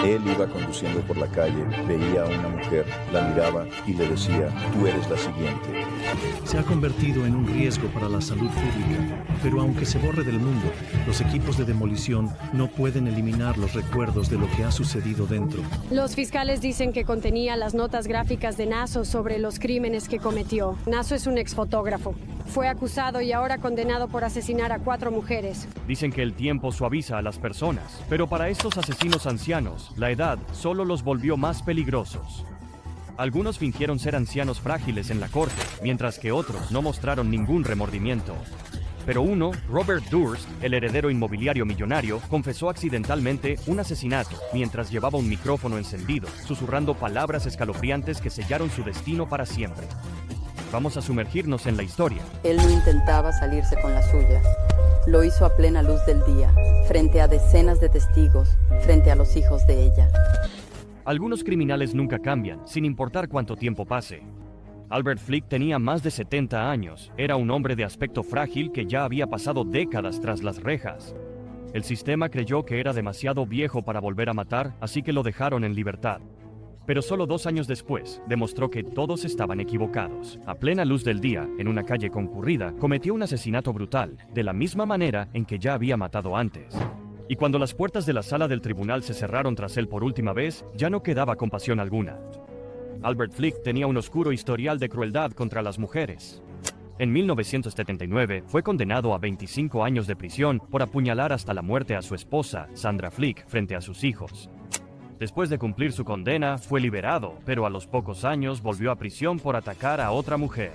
Él iba conduciendo por la calle, veía a una mujer, la miraba y le decía, tú eres la siguiente. Se ha convertido en un riesgo para la salud pública, pero aunque se borre del mundo, los equipos de demolición no pueden eliminar los recuerdos de lo que ha sucedido dentro. Los fiscales dicen que contenía las notas gráficas de Nasso sobre los crímenes que cometió. Nasso es un exfotógrafo. Fue acusado y ahora condenado por asesinar a 4 mujeres. Dicen que el tiempo suaviza a las personas, pero para estos asesinos ancianos, la edad solo los volvió más peligrosos. Algunos fingieron ser ancianos frágiles en la corte, mientras que otros no mostraron ningún remordimiento. Pero uno, Robert Durst, el heredero inmobiliario millonario, confesó accidentalmente un asesinato mientras llevaba un micrófono encendido, susurrando palabras escalofriantes que sellaron su destino para siempre. Vamos a sumergirnos en la historia. Él no intentaba salirse con la suya. Lo hizo a plena luz del día, frente a decenas de testigos, frente a los hijos de ella. Algunos criminales nunca cambian, sin importar cuánto tiempo pase. Albert Flick tenía más de 70 años. Era un hombre de aspecto frágil que ya había pasado décadas tras las rejas. El sistema creyó que era demasiado viejo para volver a matar, así que lo dejaron en libertad. Pero solo 2 años después, demostró que todos estaban equivocados. A plena luz del día, en una calle concurrida, cometió un asesinato brutal, de la misma manera en que ya había matado antes. Y cuando las puertas de la sala del tribunal se cerraron tras él por última vez, ya no quedaba compasión alguna. Albert Flick tenía un oscuro historial de crueldad contra las mujeres. En 1979 fue condenado a 25 años de prisión por apuñalar hasta la muerte a su esposa, Sandra Flick, frente a sus hijos. Después de cumplir su condena, fue liberado, pero a los pocos años volvió a prisión por atacar a otra mujer.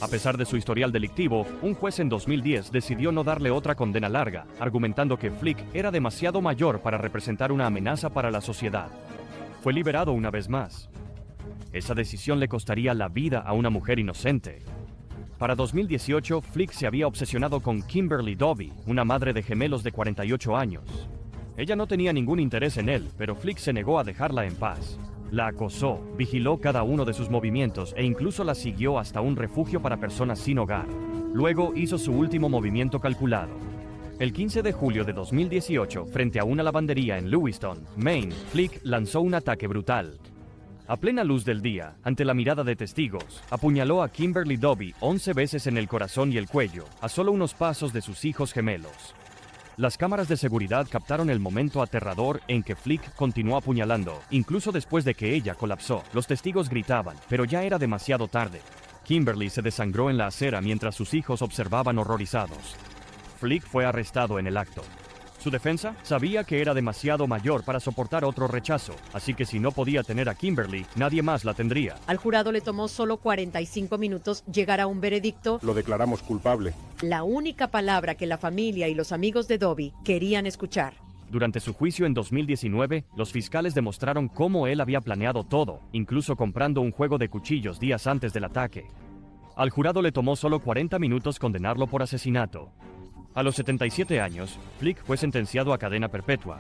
A pesar de su historial delictivo, un juez en 2010 decidió no darle otra condena larga, argumentando que Flick era demasiado mayor para representar una amenaza para la sociedad. Fue liberado una vez más. Esa decisión le costaría la vida a una mujer inocente. Para 2018, Flick se había obsesionado con Kimberly Doby, una madre de gemelos de 48 años. Ella no tenía ningún interés en él, pero Flick se negó a dejarla en paz. La acosó, vigiló cada uno de sus movimientos e incluso la siguió hasta un refugio para personas sin hogar. Luego hizo su último movimiento calculado. El 15 de julio de 2018, frente a una lavandería en Lewiston, Maine, Flick lanzó un ataque brutal. A plena luz del día, ante la mirada de testigos, apuñaló a Kimberly Doby 11 veces en el corazón y el cuello, a solo unos pasos de sus hijos gemelos. Las cámaras de seguridad captaron el momento aterrador en que Flick continuó apuñalando, incluso después de que ella colapsó. Los testigos gritaban, pero ya era demasiado tarde. Kimberly se desangró en la acera mientras sus hijos observaban horrorizados. Flick fue arrestado en el acto. Su defensa sabía que era demasiado mayor para soportar otro rechazo, así que si no podía tener a Kimberly, nadie más la tendría. Al jurado le tomó solo 45 minutos llegar a un veredicto. Lo declaramos culpable. La única palabra que la familia y los amigos de Doby querían escuchar. Durante su juicio en 2019, los fiscales demostraron cómo él había planeado todo, incluso comprando un juego de cuchillos días antes del ataque. Al jurado le tomó solo 40 minutos condenarlo por asesinato. A los 77 años, Flick fue sentenciado a cadena perpetua.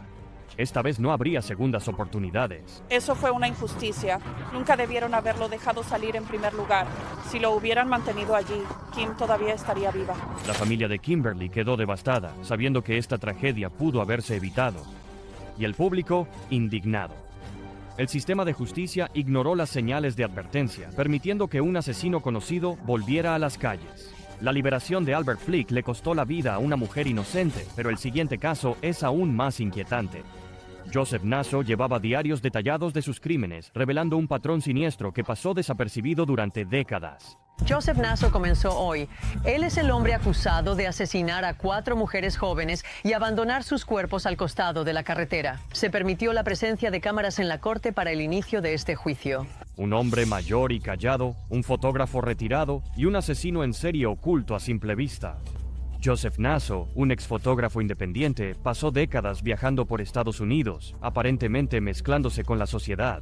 Esta vez no habría segundas oportunidades. Eso fue una injusticia. Nunca debieron haberlo dejado salir en primer lugar. Si lo hubieran mantenido allí, Kim todavía estaría viva. La familia de Kimberly quedó devastada, sabiendo que esta tragedia pudo haberse evitado. Y el público, indignado. El sistema de justicia ignoró las señales de advertencia, permitiendo que un asesino conocido volviera a las calles. La liberación de Albert Flick le costó la vida a una mujer inocente, pero el siguiente caso es aún más inquietante. Joseph Nasso llevaba diarios detallados de sus crímenes, revelando un patrón siniestro que pasó desapercibido durante décadas. Joseph Nasso comenzó hoy. Él es el hombre acusado de asesinar a 4 mujeres jóvenes y abandonar sus cuerpos al costado de la carretera. Se permitió la presencia de cámaras en la corte para el inicio de este juicio. Un hombre mayor y callado, un fotógrafo retirado y un asesino en serie oculto a simple vista. Joseph Nasso, un exfotógrafo independiente, pasó décadas viajando por Estados Unidos, aparentemente mezclándose con la sociedad.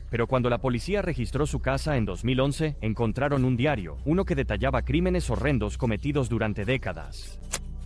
Pero cuando la policía registró su casa en 2011, encontraron un diario, uno que detallaba crímenes horrendos cometidos durante décadas.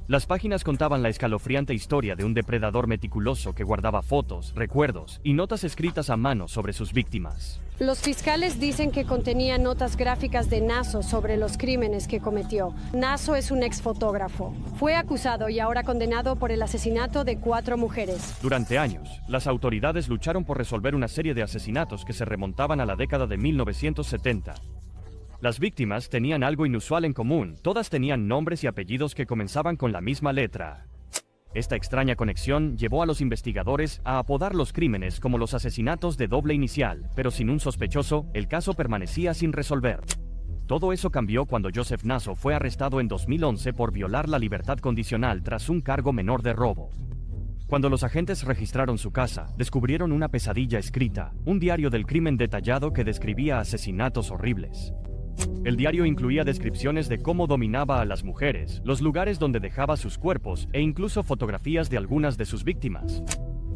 Las páginas contaban la escalofriante historia de un depredador meticuloso que guardaba fotos, recuerdos y notas escritas a mano sobre sus víctimas. Los fiscales dicen que contenía notas gráficas de Naso sobre los crímenes que cometió. Naso es un exfotógrafo. Fue acusado y ahora condenado por el asesinato de 4 mujeres. Durante años, las autoridades lucharon por resolver una serie de asesinatos que se remontaban a la década de 1970. Las víctimas tenían algo inusual en común. Todas tenían nombres y apellidos que comenzaban con la misma letra. Esta extraña conexión llevó a los investigadores a apodar los crímenes como los asesinatos de doble inicial, pero sin un sospechoso, el caso permanecía sin resolver. Todo eso cambió cuando Joseph Naso fue arrestado en 2011 por violar la libertad condicional tras un cargo menor de robo. Cuando los agentes registraron su casa, descubrieron una pesadilla escrita, un diario del crimen detallado que describía asesinatos horribles. El diario incluía descripciones de cómo dominaba a las mujeres, los lugares donde dejaba sus cuerpos e incluso fotografías de algunas de sus víctimas.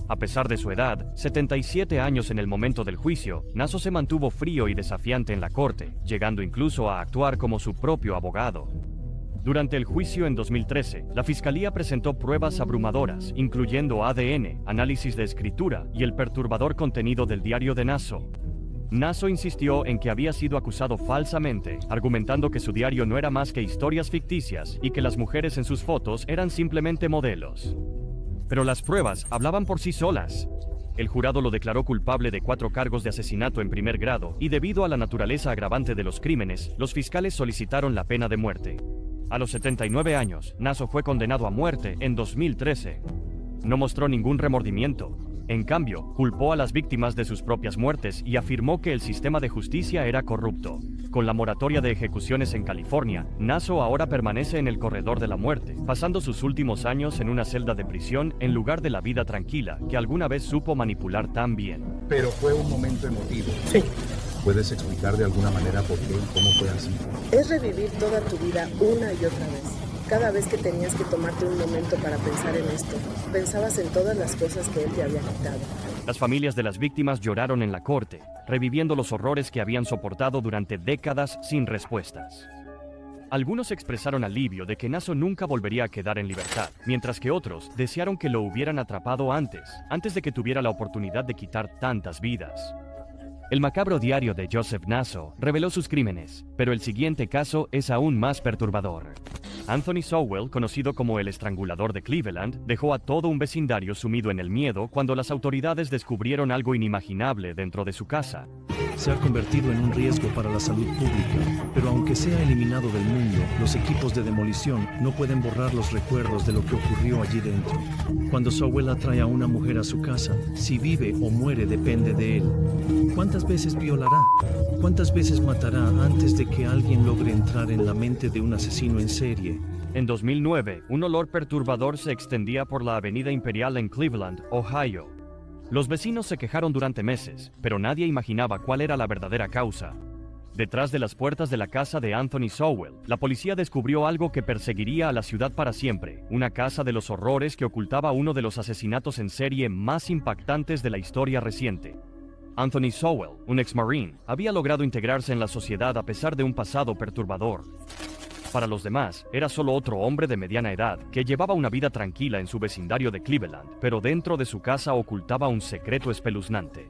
A pesar de su edad, 77 años en el momento del juicio, Naso se mantuvo frío y desafiante en la corte, llegando incluso a actuar como su propio abogado. Durante el juicio en 2013, la fiscalía presentó pruebas abrumadoras, incluyendo ADN, análisis de escritura y el perturbador contenido del diario de Naso. Naso insistió en que había sido acusado falsamente, argumentando que su diario no era más que historias ficticias y que las mujeres en sus fotos eran simplemente modelos. Pero las pruebas hablaban por sí solas. El jurado lo declaró culpable de 4 cargos de asesinato en primer grado y debido a la naturaleza agravante de los crímenes, los fiscales solicitaron la pena de muerte. A los 79 años, Naso fue condenado a muerte en 2013. No mostró ningún remordimiento. En cambio, culpó a las víctimas de sus propias muertes y afirmó que el sistema de justicia era corrupto. Con la moratoria de ejecuciones en California, Naso ahora permanece en el corredor de la muerte, pasando sus últimos años en una celda de prisión en lugar de la vida tranquila que alguna vez supo manipular tan bien. Pero fue un momento emotivo. Sí. ¿Puedes explicar de alguna manera por qué y cómo fue así? Es revivir toda tu vida una y otra vez. Cada vez que tenías que tomarte un momento para pensar en esto, pensabas en todas las cosas que él te había quitado. Las familias de las víctimas lloraron en la corte, reviviendo los horrores que habían soportado durante décadas sin respuestas. Algunos expresaron alivio de que Naso nunca volvería a quedar en libertad, mientras que otros desearon que lo hubieran atrapado antes de que tuviera la oportunidad de quitar tantas vidas. El macabro diario de Joseph Naso reveló sus crímenes, pero el siguiente caso es aún más perturbador. Anthony Sowell, conocido como el estrangulador de Cleveland, dejó a todo un vecindario sumido en el miedo cuando las autoridades descubrieron algo inimaginable dentro de su casa. Se ha convertido en un riesgo para la salud pública, pero aunque sea eliminado del mundo, los equipos de demolición no pueden borrar los recuerdos de lo que ocurrió allí dentro. Cuando Sowell atrae a una mujer a su casa, si vive o muere depende de él. ¿Cuántas veces violará? ¿Cuántas veces matará antes de que alguien logre entrar en la mente de un asesino en serie? En 2009, un olor perturbador se extendía por la Avenida Imperial en Cleveland, Ohio. Los vecinos se quejaron durante meses, pero nadie imaginaba cuál era la verdadera causa. Detrás de las puertas de la casa de Anthony Sowell, la policía descubrió algo que perseguiría a la ciudad para siempre, una casa de los horrores que ocultaba uno de los asesinatos en serie más impactantes de la historia reciente. Anthony Sowell, un ex-marine, había logrado integrarse en la sociedad a pesar de un pasado perturbador. Para los demás, era solo otro hombre de mediana edad que llevaba una vida tranquila en su vecindario de Cleveland, pero dentro de su casa ocultaba un secreto espeluznante.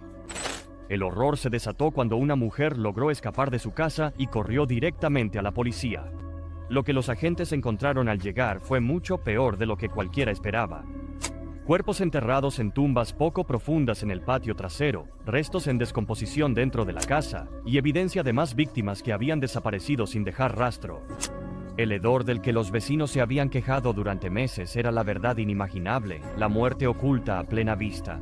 El horror se desató cuando una mujer logró escapar de su casa y corrió directamente a la policía. Lo que los agentes encontraron al llegar fue mucho peor de lo que cualquiera esperaba. Cuerpos enterrados en tumbas poco profundas en el patio trasero, restos en descomposición dentro de la casa y evidencia de más víctimas que habían desaparecido sin dejar rastro. El hedor del que los vecinos se habían quejado durante meses era la verdad inimaginable, la muerte oculta a plena vista.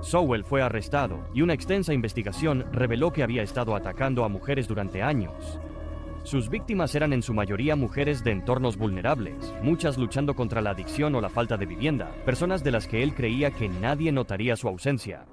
Sowell fue arrestado y una extensa investigación reveló que había estado atacando a mujeres durante años. Sus víctimas eran en su mayoría mujeres de entornos vulnerables, muchas luchando contra la adicción o la falta de vivienda, personas de las que él creía que nadie notaría su ausencia.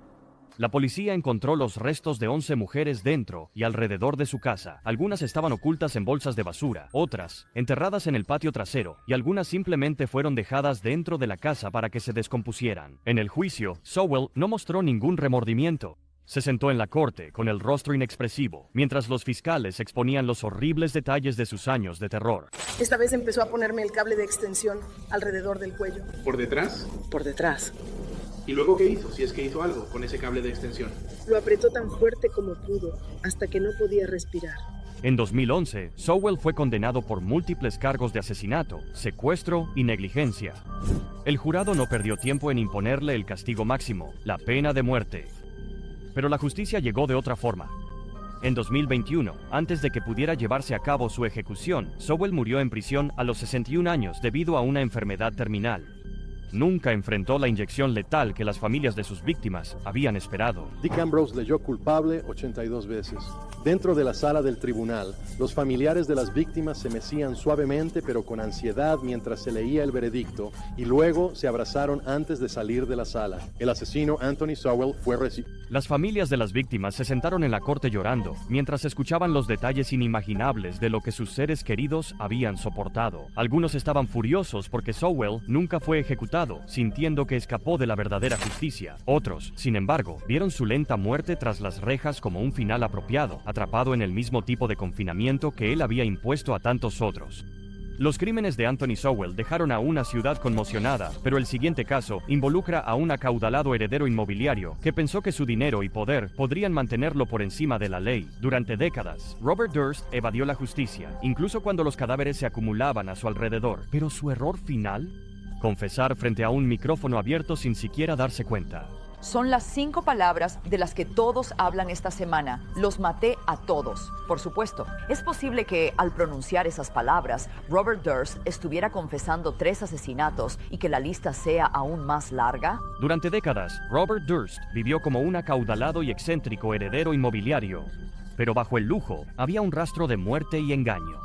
La policía encontró los restos de 11 mujeres dentro y alrededor de su casa. Algunas estaban ocultas en bolsas de basura, otras enterradas en el patio trasero y algunas simplemente fueron dejadas dentro de la casa para que se descompusieran. En el juicio, Sowell no mostró ningún remordimiento. Se sentó en la corte con el rostro inexpresivo, mientras los fiscales exponían los horribles detalles de sus años de terror. Esta vez empezó a ponerme el cable de extensión alrededor del cuello. ¿Por detrás? Por detrás. ¿Y luego qué hizo? Si es que hizo algo con ese cable de extensión. Lo apretó tan fuerte como pudo, hasta que no podía respirar. En 2011, Sowell fue condenado por múltiples cargos de asesinato, secuestro y negligencia. El jurado no perdió tiempo en imponerle el castigo máximo, la pena de muerte. Pero la justicia llegó de otra forma. En 2021, antes de que pudiera llevarse a cabo su ejecución, Sowell murió en prisión a los 61 años debido a una enfermedad terminal. Nunca enfrentó la inyección letal que las familias de sus víctimas habían esperado. Dick Ambrose leyó culpable 82 veces. Dentro de la sala del tribunal, los familiares de las víctimas se mecían suavemente pero con ansiedad mientras se leía el veredicto y luego se abrazaron antes de salir de la sala. El asesino Anthony Sowell fue Las familias de las víctimas se sentaron en la corte llorando mientras escuchaban los detalles inimaginables de lo que sus seres queridos habían soportado. Algunos estaban furiosos porque Sowell nunca fue ejecutado, sintiendo que escapó de la verdadera justicia. Otros, sin embargo, vieron su lenta muerte tras las rejas como un final apropiado, atrapado en el mismo tipo de confinamiento que él había impuesto a tantos otros. Los crímenes de Anthony Sowell dejaron a una ciudad conmocionada, pero el siguiente caso involucra a un acaudalado heredero inmobiliario que pensó que su dinero y poder podrían mantenerlo por encima de la ley. Durante décadas, Robert Durst evadió la justicia, incluso cuando los cadáveres se acumulaban a su alrededor. ¿Pero su error final? Confesar frente a un micrófono abierto sin siquiera darse cuenta. Son las 5 palabras de las que todos hablan esta semana. Los maté a todos. Por supuesto, es posible que al pronunciar esas palabras, Robert Durst estuviera confesando 3 asesinatos y que la lista sea aún más larga. Durante décadas, Robert Durst vivió como un acaudalado y excéntrico heredero inmobiliario. Pero bajo el lujo había un rastro de muerte y engaño.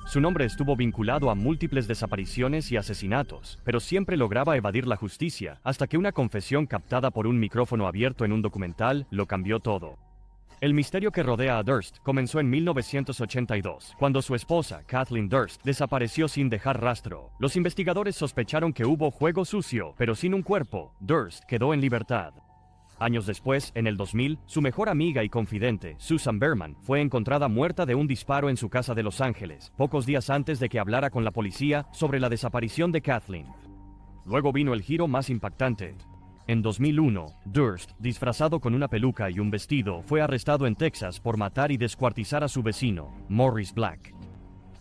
Su nombre estuvo vinculado a múltiples desapariciones y asesinatos, pero siempre lograba evadir la justicia, hasta que una confesión captada por un micrófono abierto en un documental lo cambió todo. El misterio que rodea a Durst comenzó en 1982, cuando su esposa, Kathleen Durst, desapareció sin dejar rastro. Los investigadores sospecharon que hubo juego sucio, pero sin un cuerpo. Durst quedó en libertad. Años después, en el 2000, su mejor amiga y confidente, Susan Berman, fue encontrada muerta de un disparo en su casa de Los Ángeles, pocos días antes de que hablara con la policía sobre la desaparición de Kathleen. Luego vino el giro más impactante. En 2001, Durst, disfrazado con una peluca y un vestido, fue arrestado en Texas por matar y descuartizar a su vecino, Morris Black.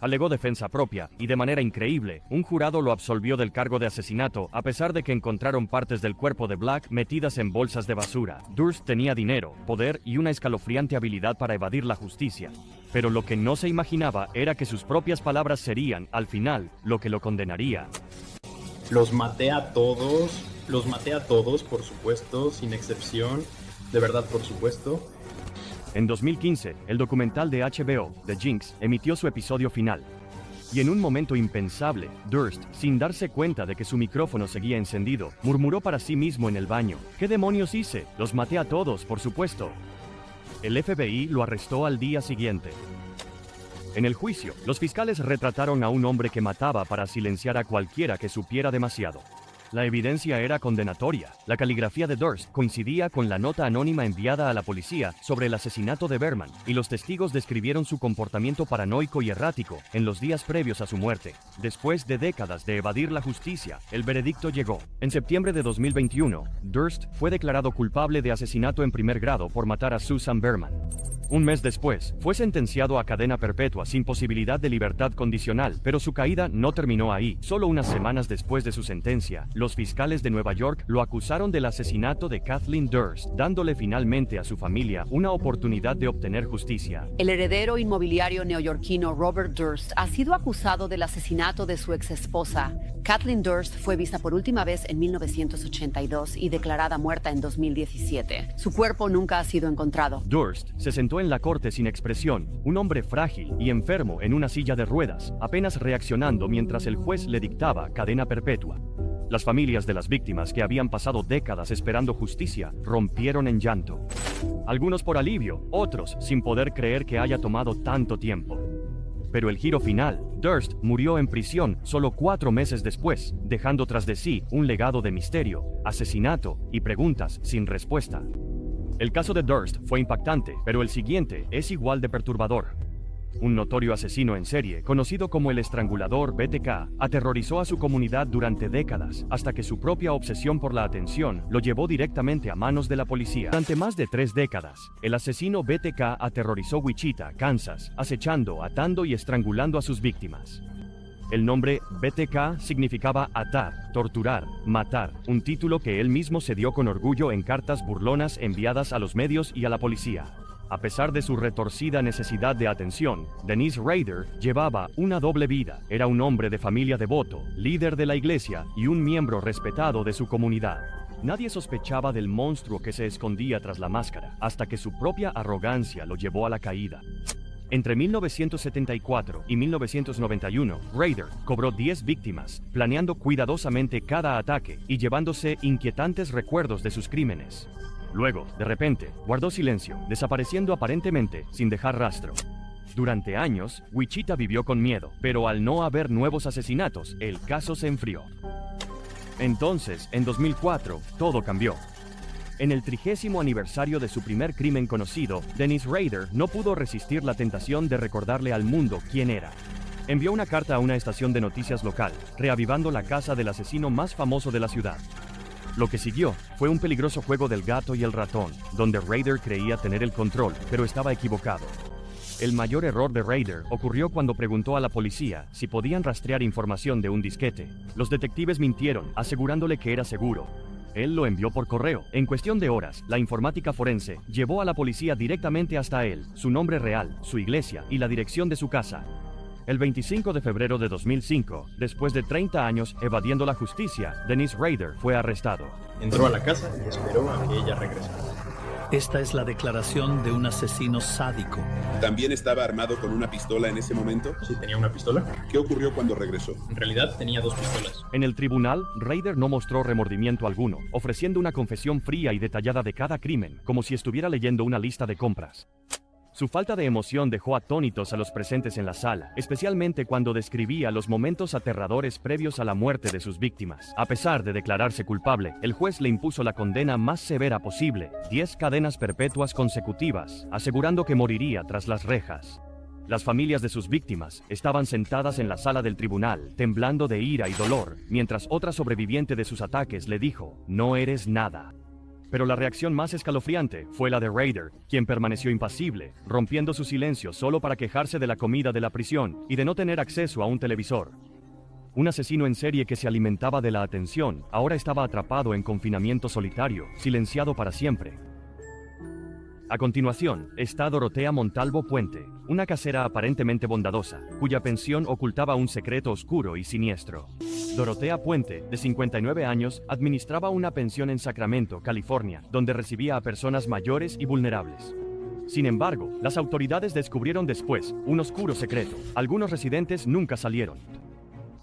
Alegó defensa propia y, de manera increíble, un jurado lo absolvió del cargo de asesinato a pesar de que encontraron partes del cuerpo de Black metidas en bolsas de basura. Durst tenía dinero, poder y una escalofriante habilidad para evadir la justicia. Pero lo que no se imaginaba era que sus propias palabras serían, al final, lo que lo condenaría. Los maté a todos, por supuesto, sin excepción, de verdad, por supuesto. En 2015, el documental de HBO, The Jinx, emitió su episodio final. Y en un momento impensable, Durst, sin darse cuenta de que su micrófono seguía encendido, murmuró para sí mismo en el baño: ¿Qué demonios hice? Los maté a todos, por supuesto. El FBI lo arrestó al día siguiente. En el juicio, los fiscales retrataron a un hombre que mataba para silenciar a cualquiera que supiera demasiado. La evidencia era condenatoria. La caligrafía de Durst coincidía con la nota anónima enviada a la policía sobre el asesinato de Berman, y los testigos describieron su comportamiento paranoico y errático en los días previos a su muerte. Después de décadas de evadir la justicia, el veredicto llegó. En septiembre de 2021, Durst fue declarado culpable de asesinato en primer grado por matar a Susan Berman. Un mes después, fue sentenciado a cadena perpetua sin posibilidad de libertad condicional, pero su caída no terminó ahí. Solo unas semanas después de su sentencia, los fiscales de Nueva York lo acusaron del asesinato de Kathleen Durst, dándole finalmente a su familia una oportunidad de obtener justicia. El heredero inmobiliario neoyorquino Robert Durst ha sido acusado del asesinato de su exesposa. Kathleen Durst fue vista por última vez en 1982 y declarada muerta en 2017. Su cuerpo nunca ha sido encontrado. Durst se sentó en la corte sin expresión, un hombre frágil y enfermo en una silla de ruedas, apenas reaccionando mientras el juez le dictaba cadena perpetua. Las familias de las víctimas, que habían pasado décadas esperando justicia, rompieron en llanto. Algunos por alivio, otros sin poder creer que haya tomado tanto tiempo. Pero el giro final: Durst murió en prisión solo 4 meses después, dejando tras de sí un legado de misterio, asesinato y preguntas sin respuesta. El caso de Durst fue impactante, pero el siguiente es igual de perturbador. Un notorio asesino en serie, conocido como el estrangulador BTK, aterrorizó a su comunidad durante décadas, hasta que su propia obsesión por la atención lo llevó directamente a manos de la policía. Durante más de 3 décadas, el asesino BTK aterrorizó Wichita, Kansas, acechando, atando y estrangulando a sus víctimas. El nombre BTK significaba atar, torturar, matar, un título que él mismo se dio con orgullo en cartas burlonas enviadas a los medios y a la policía. A pesar de su retorcida necesidad de atención, Dennis Rader llevaba una doble vida. Era un hombre de familia devoto, líder de la iglesia y un miembro respetado de su comunidad. Nadie sospechaba del monstruo que se escondía tras la máscara, hasta que su propia arrogancia lo llevó a la caída. Entre 1974 y 1991, Rader cobró 10 víctimas, planeando cuidadosamente cada ataque y llevándose inquietantes recuerdos de sus crímenes. Luego, de repente, guardó silencio, desapareciendo aparentemente sin dejar rastro. Durante años, Wichita vivió con miedo, pero al no haber nuevos asesinatos, el caso se enfrió. Entonces, en 2004, todo cambió. En el 30º aniversario de su primer crimen conocido, Dennis Rader no pudo resistir la tentación de recordarle al mundo quién era. Envió una carta a una estación de noticias local, reavivando la casa del asesino más famoso de la ciudad. Lo que siguió fue un peligroso juego del gato y el ratón, donde Rader creía tener el control, pero estaba equivocado. El mayor error de Rader ocurrió cuando preguntó a la policía si podían rastrear información de un disquete. Los detectives mintieron, asegurándole que era seguro. Él lo envió por correo. En cuestión de horas, la informática forense llevó a la policía directamente hasta él, su nombre real, su iglesia y la dirección de su casa. El 25 de febrero de 2005, después de 30 años evadiendo la justicia, Dennis Rader fue arrestado. Entró a la casa y esperó a que ella regresara. Esta es la declaración de un asesino sádico. ¿También estaba armado con una pistola en ese momento? Sí, tenía una pistola. ¿Qué ocurrió cuando regresó? En realidad tenía 2 pistolas. En el tribunal, Rader no mostró remordimiento alguno, ofreciendo una confesión fría y detallada de cada crimen, como si estuviera leyendo una lista de compras. Su falta de emoción dejó atónitos a los presentes en la sala, especialmente cuando describía los momentos aterradores previos a la muerte de sus víctimas. A pesar de declararse culpable, el juez le impuso la condena más severa posible, 10 cadenas perpetuas consecutivas, asegurando que moriría tras las rejas. Las familias de sus víctimas estaban sentadas en la sala del tribunal, temblando de ira y dolor, mientras otra sobreviviente de sus ataques le dijo, "No eres nada". Pero la reacción más escalofriante fue la de Rader, quien permaneció impasible, rompiendo su silencio solo para quejarse de la comida de la prisión y de no tener acceso a un televisor. Un asesino en serie que se alimentaba de la atención, ahora estaba atrapado en confinamiento solitario, silenciado para siempre. A continuación, está Dorotea Montalvo Puente, una casera aparentemente bondadosa, cuya pensión ocultaba un secreto oscuro y siniestro. Dorotea Puente, de 59 años, administraba una pensión en Sacramento, California, donde recibía a personas mayores y vulnerables. Sin embargo, las autoridades descubrieron después un oscuro secreto. Algunos residentes nunca salieron.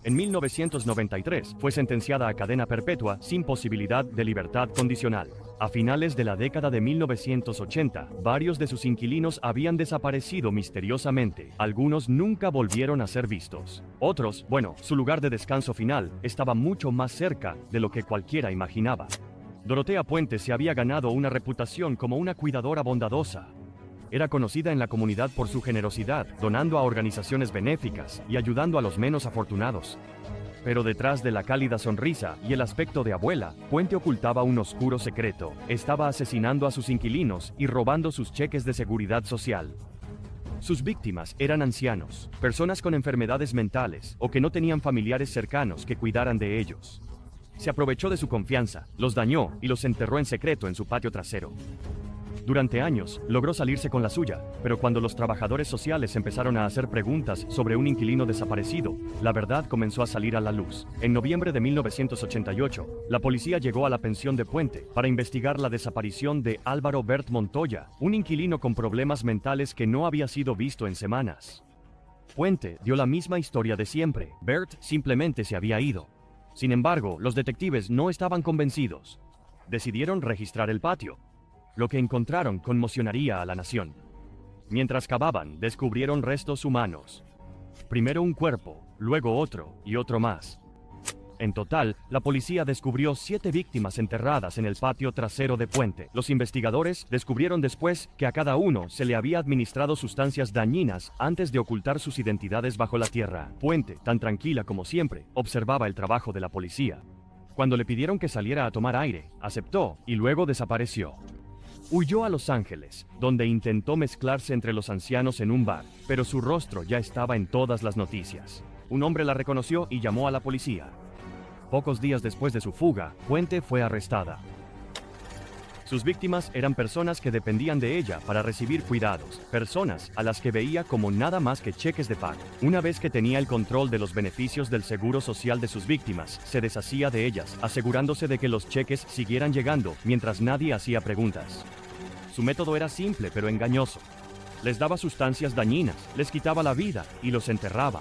En 1993 fue sentenciada a cadena perpetua sin posibilidad de libertad condicional. A finales de la década de 1980, varios de sus inquilinos habían desaparecido misteriosamente. Algunos nunca volvieron a ser vistos. Otros, su lugar de descanso final estaba mucho más cerca de lo que cualquiera imaginaba. Dorotea Puente se había ganado una reputación como una cuidadora bondadosa. Era conocida en la comunidad por su generosidad, donando a organizaciones benéficas y ayudando a los menos afortunados. Pero detrás de la cálida sonrisa y el aspecto de abuela, Puente ocultaba un oscuro secreto. Estaba asesinando a sus inquilinos y robando sus cheques de seguridad social. Sus víctimas eran ancianos, personas con enfermedades mentales o que no tenían familiares cercanos que cuidaran de ellos. Se aprovechó de su confianza, los dañó y los enterró en secreto en su patio trasero. Durante años, logró salirse con la suya, pero cuando los trabajadores sociales empezaron a hacer preguntas sobre un inquilino desaparecido, la verdad comenzó a salir a la luz. En noviembre de 1988, la policía llegó a la pensión de Puente para investigar la desaparición de Álvaro Bert Montoya, un inquilino con problemas mentales que no había sido visto en semanas. Puente dio la misma historia de siempre. Bert simplemente se había ido. Sin embargo, los detectives no estaban convencidos. Decidieron registrar el patio. Lo que encontraron conmocionaría a la nación. Mientras cavaban, descubrieron restos humanos. Primero un cuerpo, luego otro y otro más. En total, la policía descubrió 7 víctimas enterradas en el patio trasero de Puente. Los investigadores descubrieron después que a cada uno se le había administrado sustancias dañinas antes de ocultar sus identidades bajo la tierra. Puente, tan tranquila como siempre, observaba el trabajo de la policía. Cuando le pidieron que saliera a tomar aire, aceptó y luego desapareció. Huyó a Los Ángeles, donde intentó mezclarse entre los ancianos en un bar, pero su rostro ya estaba en todas las noticias. Un hombre la reconoció y llamó a la policía. Pocos días después de su fuga, Puente fue arrestada. Sus víctimas eran personas que dependían de ella para recibir cuidados, personas a las que veía como nada más que cheques de pago. Una vez que tenía el control de los beneficios del seguro social de sus víctimas, se deshacía de ellas, asegurándose de que los cheques siguieran llegando mientras nadie hacía preguntas. Su método era simple pero engañoso. Les daba sustancias dañinas, les quitaba la vida y los enterraba.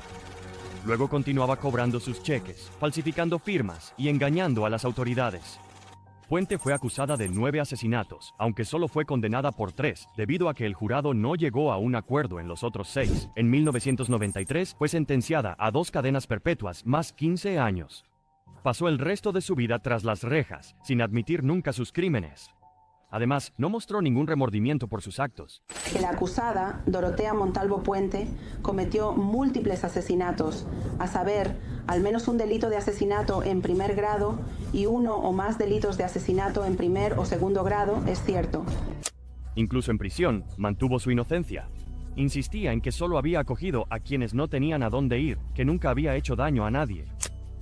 Luego continuaba cobrando sus cheques, falsificando firmas y engañando a las autoridades. Puente fue acusada de 9 asesinatos, aunque solo fue condenada por 3, debido a que el jurado no llegó a un acuerdo en los otros 6. En 1993 fue sentenciada a 2 cadenas perpetuas más 15 años. Pasó el resto de su vida tras las rejas, sin admitir nunca sus crímenes. Además, no mostró ningún remordimiento por sus actos. La acusada, Dorotea Montalvo Puente, cometió múltiples asesinatos, a saber, al menos un delito de asesinato en primer grado y 1 o más delitos de asesinato en primer o segundo grado, es cierto. Incluso en prisión, mantuvo su inocencia. Insistía en que solo había acogido a quienes no tenían a dónde ir, que nunca había hecho daño a nadie.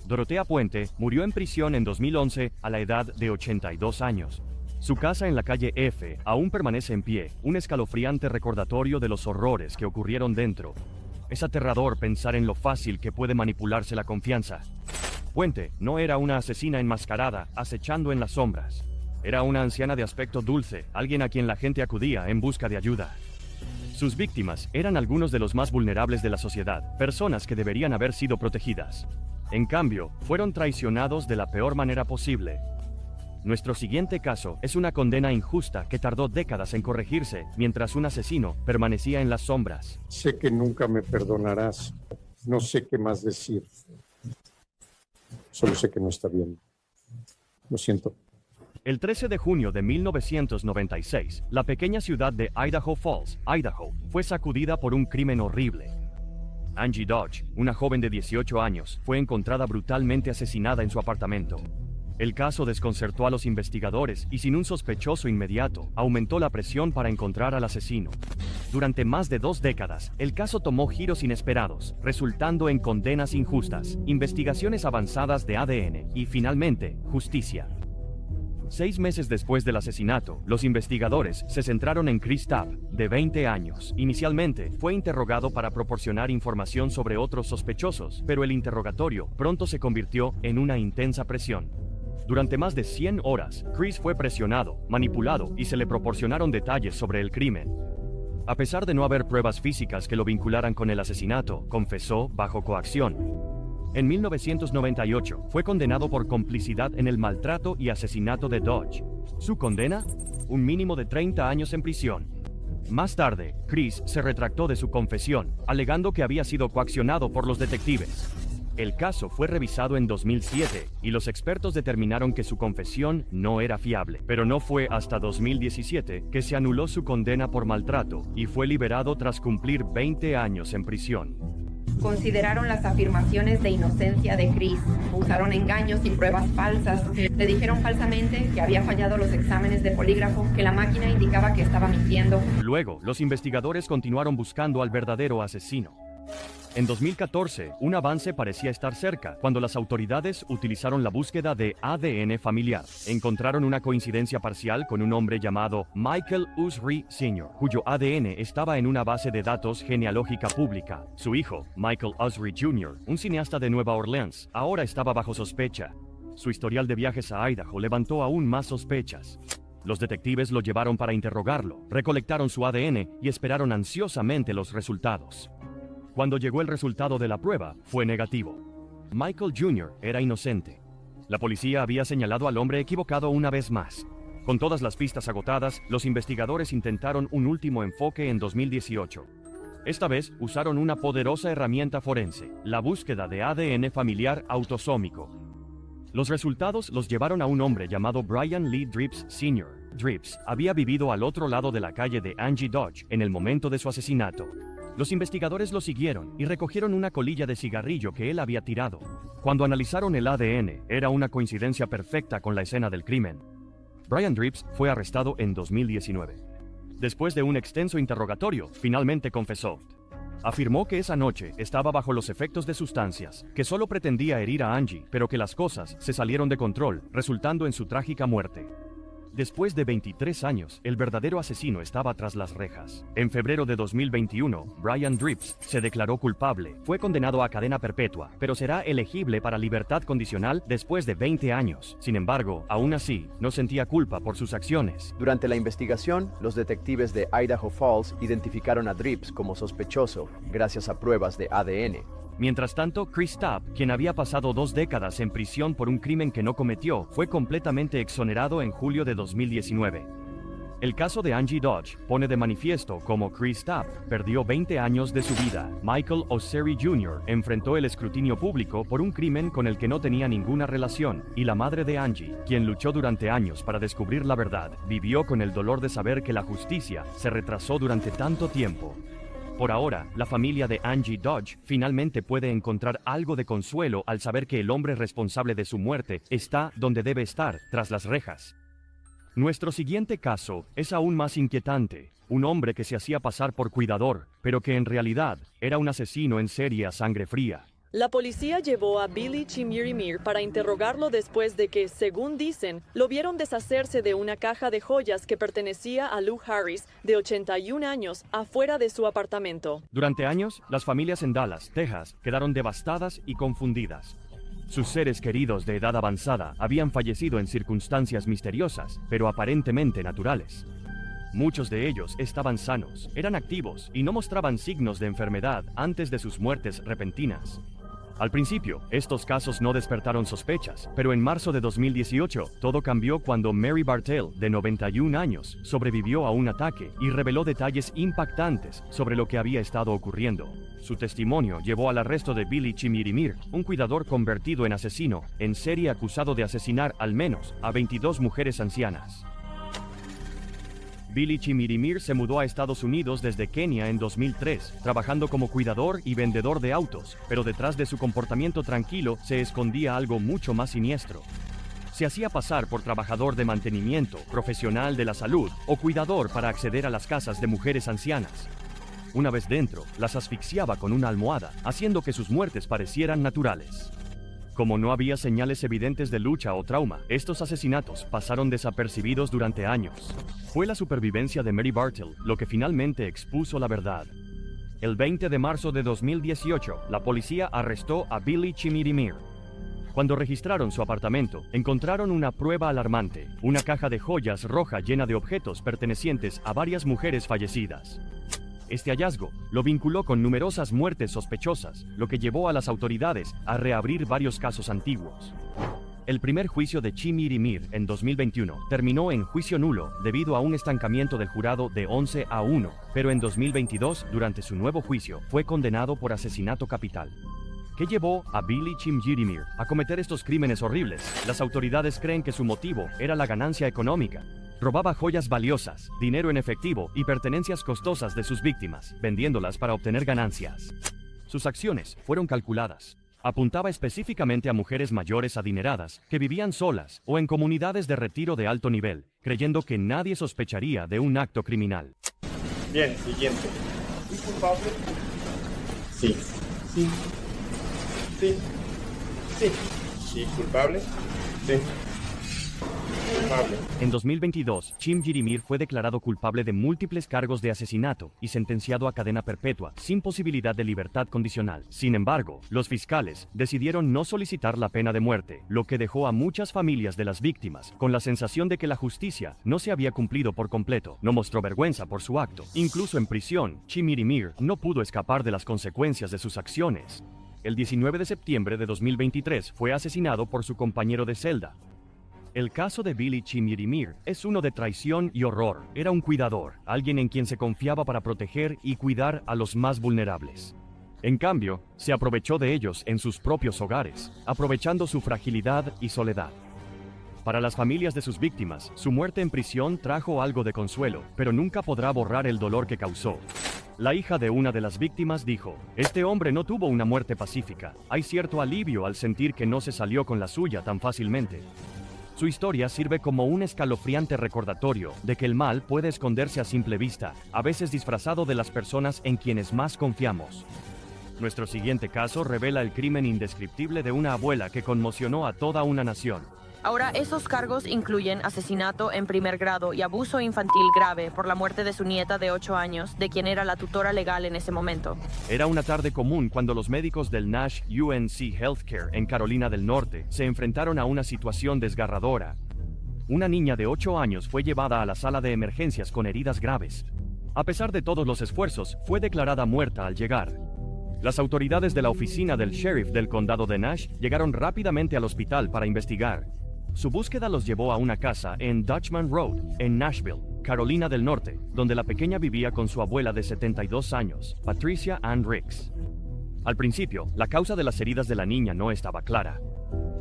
Dorotea Puente murió en prisión en 2011 a la edad de 82 años. Su casa en la calle F aún permanece en pie, un escalofriante recordatorio de los horrores que ocurrieron dentro. Es aterrador pensar en lo fácil que puede manipularse la confianza. Puente no era una asesina enmascarada, acechando en las sombras. Era una anciana de aspecto dulce, alguien a quien la gente acudía en busca de ayuda. Sus víctimas eran algunos de los más vulnerables de la sociedad, personas que deberían haber sido protegidas. En cambio, fueron traicionados de la peor manera posible. Nuestro siguiente caso es una condena injusta que tardó décadas en corregirse, mientras un asesino permanecía en las sombras. Sé que nunca me perdonarás. No sé qué más decir. Solo sé que no está bien. Lo siento. El 13 de junio de 1996, la pequeña ciudad de Idaho Falls, Idaho, fue sacudida por un crimen horrible. Angie Dodge, una joven de 18 años, fue encontrada brutalmente asesinada en su apartamento. El caso desconcertó a los investigadores y sin un sospechoso inmediato, aumentó la presión para encontrar al asesino. Durante más de 2 décadas, el caso tomó giros inesperados, resultando en condenas injustas, investigaciones avanzadas de ADN y, finalmente, justicia. 6 meses después del asesinato, los investigadores se centraron en Chris Tapp, de 20 años. Inicialmente, fue interrogado para proporcionar información sobre otros sospechosos, pero el interrogatorio pronto se convirtió en una intensa presión. Durante más de 100 horas, Chris fue presionado, manipulado y se le proporcionaron detalles sobre el crimen. A pesar de no haber pruebas físicas que lo vincularan con el asesinato, confesó bajo coacción. En 1998, fue condenado por complicidad en el maltrato y asesinato de Dodge. ¿Su condena? Un mínimo de 30 años en prisión. Más tarde, Chris se retractó de su confesión, alegando que había sido coaccionado por los detectives. El caso fue revisado en 2007 y los expertos determinaron que su confesión no era fiable, pero no fue hasta 2017 que se anuló su condena por maltrato y fue liberado tras cumplir 20 años en prisión. Consideraron las afirmaciones de inocencia de Chris, usaron engaños y pruebas falsas, le dijeron falsamente que había fallado los exámenes de polígrafo, que la máquina indicaba que estaba mintiendo. Luego, los investigadores continuaron buscando al verdadero asesino. En 2014, un avance parecía estar cerca, cuando las autoridades utilizaron la búsqueda de ADN familiar. Encontraron una coincidencia parcial con un hombre llamado Michael Usry Sr., cuyo ADN estaba en una base de datos genealógica pública. Su hijo, Michael Usry Jr., un cineasta de Nueva Orleans, ahora estaba bajo sospecha. Su historial de viajes a Idaho levantó aún más sospechas. Los detectives lo llevaron para interrogarlo, recolectaron su ADN y esperaron ansiosamente los resultados. Cuando llegó el resultado de la prueba, fue negativo. Michael Jr. era inocente. La policía había señalado al hombre equivocado una vez más. Con todas las pistas agotadas, los investigadores intentaron un último enfoque en 2018. Esta vez usaron una poderosa herramienta forense, la búsqueda de ADN familiar autosómico. Los resultados los llevaron a un hombre llamado Brian Lee Dripps Sr. Dripps había vivido al otro lado de la calle de Angie Dodge en el momento de su asesinato. Los investigadores lo siguieron y recogieron una colilla de cigarrillo que él había tirado. Cuando analizaron el ADN, era una coincidencia perfecta con la escena del crimen. Brian Dripps fue arrestado en 2019. Después de un extenso interrogatorio, finalmente confesó. Afirmó que esa noche estaba bajo los efectos de sustancias, que solo pretendía herir a Angie, pero que las cosas se salieron de control, resultando en su trágica muerte. Después de 23 años, el verdadero asesino estaba tras las rejas. En febrero de 2021, Brian Dripps se declaró culpable. Fue condenado a cadena perpetua, pero será elegible para libertad condicional después de 20 años. Sin embargo, aún así, no sentía culpa por sus acciones. Durante la investigación, los detectives de Idaho Falls identificaron a Dripps como sospechoso, gracias a pruebas de ADN. Mientras tanto, Chris Tapp, quien había pasado 2 décadas en prisión por un crimen que no cometió, fue completamente exonerado en julio de 2019. El caso de Angie Dodge pone de manifiesto cómo Chris Tapp perdió 20 años de su vida. Michael O'Seri Jr. enfrentó el escrutinio público por un crimen con el que no tenía ninguna relación, y la madre de Angie, quien luchó durante años para descubrir la verdad, vivió con el dolor de saber que la justicia se retrasó durante tanto tiempo. Por ahora, la familia de Angie Dodge finalmente puede encontrar algo de consuelo al saber que el hombre responsable de su muerte está donde debe estar, tras las rejas. Nuestro siguiente caso es aún más inquietante. Un hombre que se hacía pasar por cuidador, pero que en realidad era un asesino en serie a sangre fría. La policía llevó a Billy Chimirimir para interrogarlo después de que, según dicen, lo vieron deshacerse de una caja de joyas que pertenecía a Lou Harris, de 81 años, afuera de su apartamento. Durante años, las familias en Dallas, Texas, quedaron devastadas y confundidas. Sus seres queridos de edad avanzada habían fallecido en circunstancias misteriosas, pero aparentemente naturales. Muchos de ellos estaban sanos, eran activos y no mostraban signos de enfermedad antes de sus muertes repentinas. Al principio, estos casos no despertaron sospechas, pero en marzo de 2018, todo cambió cuando Mary Bartell, de 91 años, sobrevivió a un ataque y reveló detalles impactantes sobre lo que había estado ocurriendo. Su testimonio llevó al arresto de Billy Chimirimir, un cuidador convertido en asesino, en serie acusado de asesinar al menos a 22 mujeres ancianas. Billy Chimirimir se mudó a Estados Unidos desde Kenia en 2003, trabajando como cuidador y vendedor de autos, pero detrás de su comportamiento tranquilo se escondía algo mucho más siniestro. Se hacía pasar por trabajador de mantenimiento, profesional de la salud o cuidador para acceder a las casas de mujeres ancianas. Una vez dentro, las asfixiaba con una almohada, haciendo que sus muertes parecieran naturales. Como no había señales evidentes de lucha o trauma, estos asesinatos pasaron desapercibidos durante años. Fue la supervivencia de Mary Bartell lo que finalmente expuso la verdad. El 20 de marzo de 2018, la policía arrestó a Billy Chimirimir. Cuando registraron su apartamento, encontraron una prueba alarmante, una caja de joyas roja llena de objetos pertenecientes a varias mujeres fallecidas. Este hallazgo lo vinculó con numerosas muertes sospechosas, lo que llevó a las autoridades a reabrir varios casos antiguos. El primer juicio de Chimirimir en 2021 terminó en juicio nulo debido a un estancamiento del jurado de 11-1, pero en 2022, durante su nuevo juicio, fue condenado por asesinato capital. ¿Qué llevó a Billy Chimirimir a cometer estos crímenes horribles? Las autoridades creen que su motivo era la ganancia económica. Robaba joyas valiosas, dinero en efectivo y pertenencias costosas de sus víctimas, vendiéndolas para obtener ganancias. Sus acciones fueron calculadas. Apuntaba específicamente a mujeres mayores adineradas que vivían solas o en comunidades de retiro de alto nivel, creyendo que nadie sospecharía de un acto criminal. Bien, siguiente. ¿Es culpable? Sí. Sí. Sí. Sí. ¿Sí, culpable? Sí. Culpable. En 2022, Chimirimir fue declarado culpable de múltiples cargos de asesinato y sentenciado a cadena perpetua, sin posibilidad de libertad condicional. Sin embargo, los fiscales decidieron no solicitar la pena de muerte, lo que dejó a muchas familias de las víctimas con la sensación de que la justicia no se había cumplido por completo. No mostró vergüenza por su acto. Incluso en prisión, Chimirimir no pudo escapar de las consecuencias de sus acciones. El 19 de septiembre de 2023 fue asesinado por su compañero de celda. El caso de Billy Chimirimir es uno de traición y horror. Era un cuidador, alguien en quien se confiaba para proteger y cuidar a los más vulnerables. En cambio, se aprovechó de ellos en sus propios hogares, aprovechando su fragilidad y soledad. Para las familias de sus víctimas, su muerte en prisión trajo algo de consuelo, pero nunca podrá borrar el dolor que causó. La hija de una de las víctimas dijo: "Este hombre no tuvo una muerte pacífica. Hay cierto alivio al sentir que no se salió con la suya tan fácilmente". Su historia sirve como un escalofriante recordatorio de que el mal puede esconderse a simple vista, a veces disfrazado de las personas en quienes más confiamos. Nuestro siguiente caso revela el crimen indescriptible de una abuela que conmocionó a toda una nación. Ahora, esos cargos incluyen asesinato en primer grado y abuso infantil grave por la muerte de su nieta de 8 años, de quien era la tutora legal en ese momento. Era una tarde común cuando los médicos del Nash UNC Healthcare en Carolina del Norte se enfrentaron a una situación desgarradora. Una niña de 8 años fue llevada a la sala de emergencias con heridas graves. A pesar de todos los esfuerzos, fue declarada muerta al llegar. Las autoridades de la oficina del sheriff del condado de Nash llegaron rápidamente al hospital para investigar. Su búsqueda los llevó a una casa en Dutchman Road, en Nashville, Carolina del Norte, donde la pequeña vivía con su abuela de 72 años, Patricia Ann Ricks. Al principio, la causa de las heridas de la niña no estaba clara.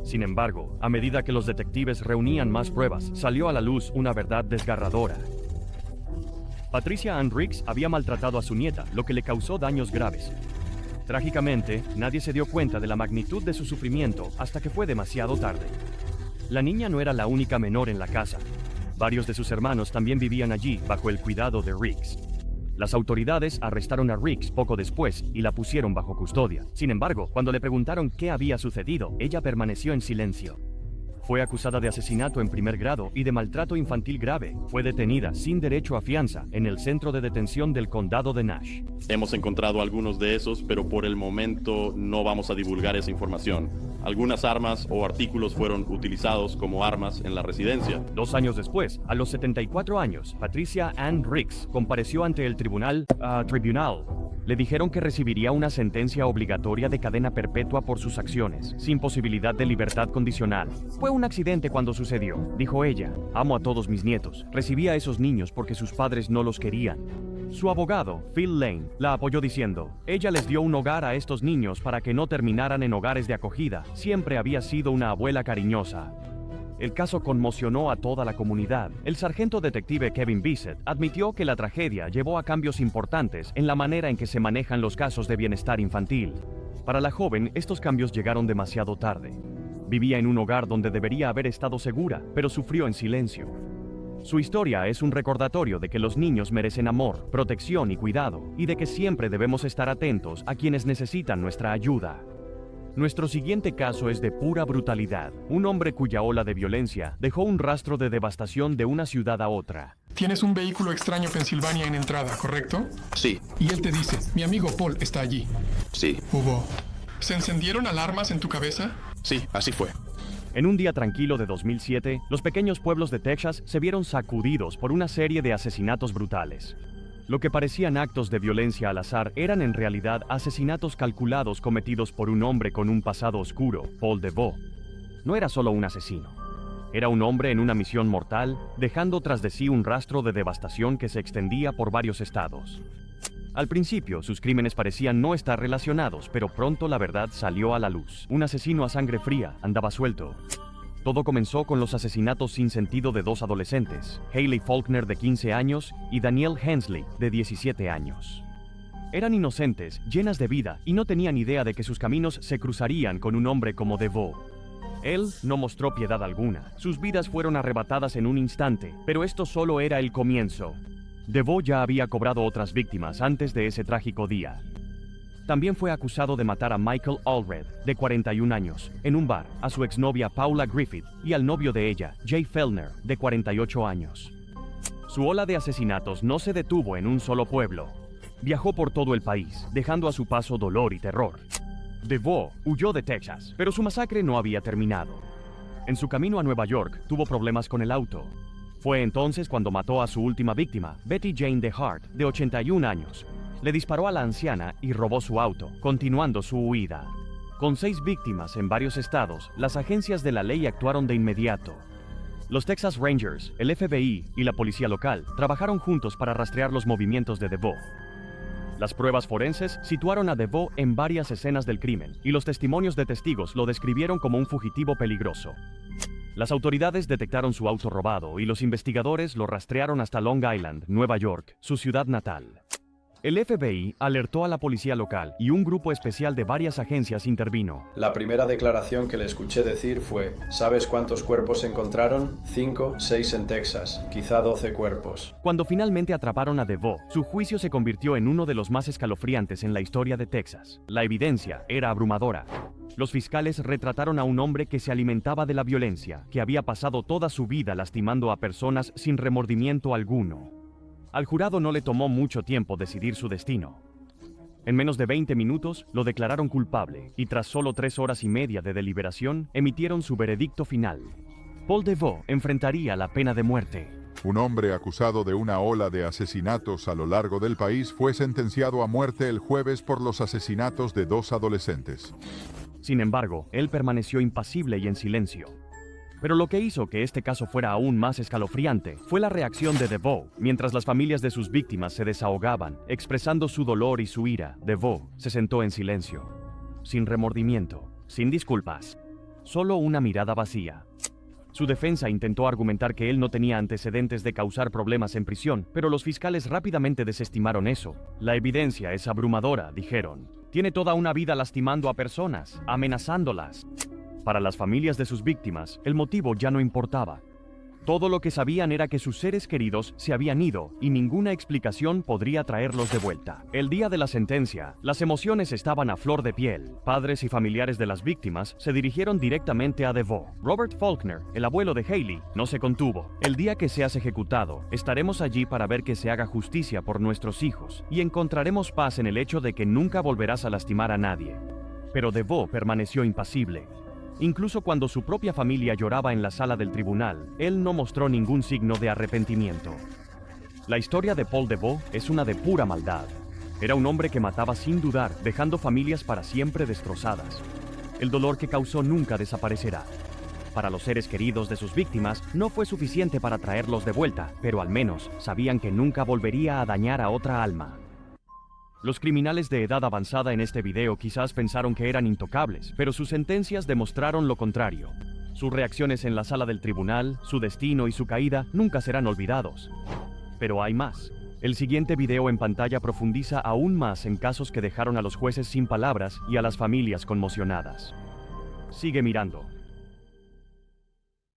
Sin embargo, a medida que los detectives reunían más pruebas, salió a la luz una verdad desgarradora. Patricia Ann Ricks había maltratado a su nieta, lo que le causó daños graves. Trágicamente, nadie se dio cuenta de la magnitud de su sufrimiento hasta que fue demasiado tarde. La niña no era la única menor en la casa. Varios de sus hermanos también vivían allí bajo el cuidado de Ricks. Las autoridades arrestaron a Ricks poco después y la pusieron bajo custodia. Sin embargo, cuando le preguntaron qué había sucedido, ella permaneció en silencio. Fue acusada de asesinato en primer grado y de maltrato infantil grave. Fue detenida sin derecho a fianza en el centro de detención del condado de Nash. Hemos encontrado algunos de esos, pero por el momento no vamos a divulgar esa información. Algunas armas o artículos fueron utilizados como armas en la residencia. 2 años después, a los 74 años, Patricia Ann Ricks compareció ante el tribunal. Le dijeron que recibiría una sentencia obligatoria de cadena perpetua por sus acciones, sin posibilidad de libertad condicional. Fue un accidente cuando sucedió, dijo ella. Amo a todos mis nietos. Recibí a esos niños porque sus padres no los querían. Su abogado, Phil Lane, la apoyó diciendo: ella les dio un hogar a estos niños para que no terminaran en hogares de acogida. Siempre había sido una abuela cariñosa. El caso conmocionó a toda la comunidad. El sargento detective Kevin Bissett admitió que la tragedia llevó a cambios importantes en la manera en que se manejan los casos de bienestar infantil. Para la joven, estos cambios llegaron demasiado tarde. Vivía en un hogar donde debería haber estado segura, pero sufrió en silencio. Su historia es un recordatorio de que los niños merecen amor, protección y cuidado, y de que siempre debemos estar atentos a quienes necesitan nuestra ayuda. Nuestro siguiente caso es de pura brutalidad. Un hombre cuya ola de violencia dejó un rastro de devastación de una ciudad a otra. Tienes un vehículo extraño Pensilvania en entrada, ¿correcto? Sí. Y él te dice: mi amigo Paul está allí. Sí. ¿Se encendieron alarmas en tu cabeza? Sí, así fue. En un día tranquilo de 2007, los pequeños pueblos de Texas se vieron sacudidos por una serie de asesinatos brutales. Lo que parecían actos de violencia al azar eran en realidad asesinatos calculados cometidos por un hombre con un pasado oscuro, Paul DeVoe. No era solo un asesino. Era un hombre en una misión mortal, dejando tras de sí un rastro de devastación que se extendía por varios estados. Al principio, sus crímenes parecían no estar relacionados, pero pronto la verdad salió a la luz. Un asesino a sangre fría andaba suelto. Todo comenzó con los asesinatos sin sentido de 2 adolescentes, Hailey Faulkner de 15 años y Danielle Hensley de 17 años. Eran inocentes, llenas de vida, y no tenían idea de que sus caminos se cruzarían con un hombre como DeVoe. Él no mostró piedad alguna. Sus vidas fueron arrebatadas en un instante, pero esto solo era el comienzo. DeVoe ya había cobrado otras víctimas antes de ese trágico día. También fue acusado de matar a Michael Allred, de 41 años, en un bar, a su exnovia Paula Griffith y al novio de ella, Jay Fellner, de 48 años. Su ola de asesinatos no se detuvo en un solo pueblo. Viajó por todo el país, dejando a su paso dolor y terror. DeVoe huyó de Texas, pero su masacre no había terminado. En su camino a Nueva York, tuvo problemas con el auto. Fue entonces cuando mató a su última víctima, Betty Jane DeHart, de 81 años. Le disparó a la anciana y robó su auto, continuando su huida. Con 6 víctimas en varios estados, las agencias de la ley actuaron de inmediato. Los Texas Rangers, el FBI y la policía local trabajaron juntos para rastrear los movimientos de DeVoe. Las pruebas forenses situaron a DeVoe en varias escenas del crimen y los testimonios de testigos lo describieron como un fugitivo peligroso. Las autoridades detectaron su auto robado y los investigadores lo rastrearon hasta Long Island, Nueva York, su ciudad natal. El FBI alertó a la policía local y un grupo especial de varias agencias intervino. La primera declaración que le escuché decir fue: ¿sabes cuántos cuerpos se encontraron? 5, 6 en Texas, quizá 12 cuerpos. Cuando finalmente atraparon a DeVoe, su juicio se convirtió en uno de los más escalofriantes en la historia de Texas. La evidencia era abrumadora. Los fiscales retrataron a un hombre que se alimentaba de la violencia, que había pasado toda su vida lastimando a personas sin remordimiento alguno. Al jurado no le tomó mucho tiempo decidir su destino. En menos de 20 minutos lo declararon culpable y tras solo 3 horas y media de deliberación emitieron su veredicto final. Paul DeVoe enfrentaría la pena de muerte. Un hombre acusado de una ola de asesinatos a lo largo del país fue sentenciado a muerte el jueves por los asesinatos de 2 adolescentes. Sin embargo, él permaneció impasible y en silencio. Pero lo que hizo que este caso fuera aún más escalofriante fue la reacción de DeVoe. Mientras las familias de sus víctimas se desahogaban, expresando su dolor y su ira, DeVoe se sentó en silencio, sin remordimiento, sin disculpas, solo una mirada vacía. Su defensa intentó argumentar que él no tenía antecedentes de causar problemas en prisión, pero los fiscales rápidamente desestimaron eso. La evidencia es abrumadora, dijeron. Tiene toda una vida lastimando a personas, amenazándolas. Para las familias de sus víctimas, el motivo ya no importaba. Todo lo que sabían era que sus seres queridos se habían ido y ninguna explicación podría traerlos de vuelta. El día de la sentencia, las emociones estaban a flor de piel. Padres y familiares de las víctimas se dirigieron directamente a DeVoe. Robert Faulkner, el abuelo de Hailey, no se contuvo. El día que seas ejecutado, estaremos allí para ver que se haga justicia por nuestros hijos y encontraremos paz en el hecho de que nunca volverás a lastimar a nadie. Pero DeVoe permaneció impasible. Incluso cuando su propia familia lloraba en la sala del tribunal, él no mostró ningún signo de arrepentimiento. La historia de Paul DeVoe es una de pura maldad. Era un hombre que mataba sin dudar, dejando familias para siempre destrozadas. El dolor que causó nunca desaparecerá. Para los seres queridos de sus víctimas, no fue suficiente para traerlos de vuelta, pero al menos sabían que nunca volvería a dañar a otra alma. Los criminales de edad avanzada en este video quizás pensaron que eran intocables, pero sus sentencias demostraron lo contrario. Sus reacciones en la sala del tribunal, su destino y su caída nunca serán olvidados. Pero hay más. El siguiente video en pantalla profundiza aún más en casos que dejaron a los jueces sin palabras y a las familias conmocionadas. Sigue mirando.